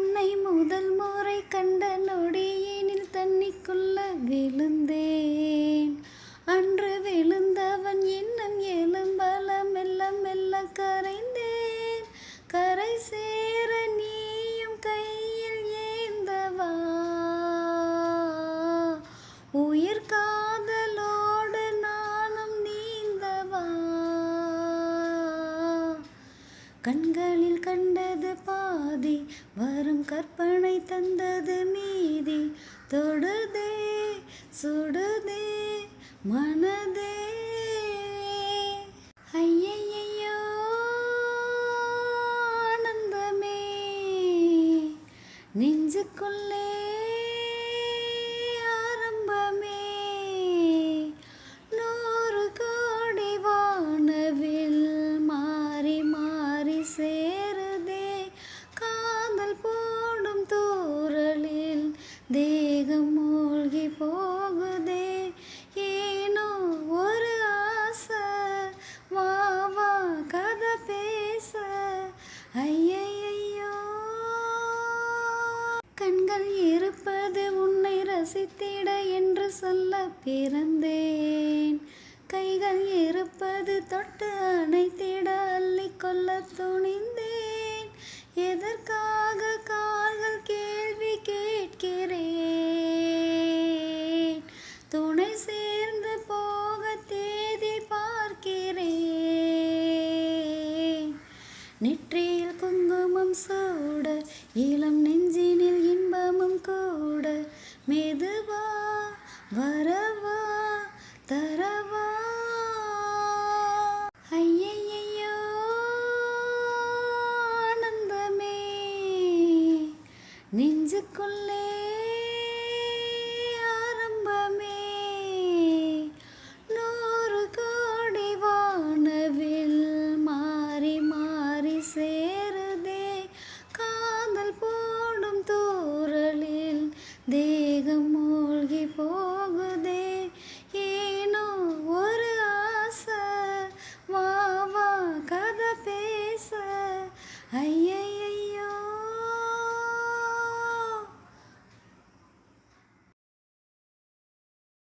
உன்னை முதல் முறை கண்ட நொடியினில் தண்ணிக்குள்ள விழுந்தேன். அன்று விழுந்தவன் இன்னும் எழும்பல, மெல்ல மெல்ல கரைந்தேன். கரை சேர நீயும் கையில் ஏந்தவா, உயிர் காதலோடு நானும் நீந்தவா. கண்களில் கண்டது பாதி, வரும் கற்பனை தந்தது மீதி. தொடுதே சுடுதே மனதே. ஐயையோ ஆனந்தமே நெஞ்சுக்குள்ளே ஆரம்பமே. 100 கோடி வானவில் மாறி மாறி சேருதே. காதல் போடும் தூறலில் தேகம் மூழ்கி போகுதே. ஏனோ ஒரு ஆசை, வா வா கதை பேச. ஐயையோ கண்கள் இருப்பது உன்னை ரசித்திட என்று சொல்ல பிறந்தேன். கைகள் இருப்பது தொட்டு அணைத்திட அள்ளிக்கொள்ள துணிந்தேன். எதற்காக கால்கள் கேள்வி கேட்கிறேன். துணை சேர்ந்து போக தேதி பார்க்கிறேன். நெற்றியில் குங்குமம் சூட, இளம் நெஞ்சினில் இன்பமும் கூட. மெதுவா வரவா தரவா. ஐயையோ ஆனந்தமே நெஞ்சுக்குள்ளே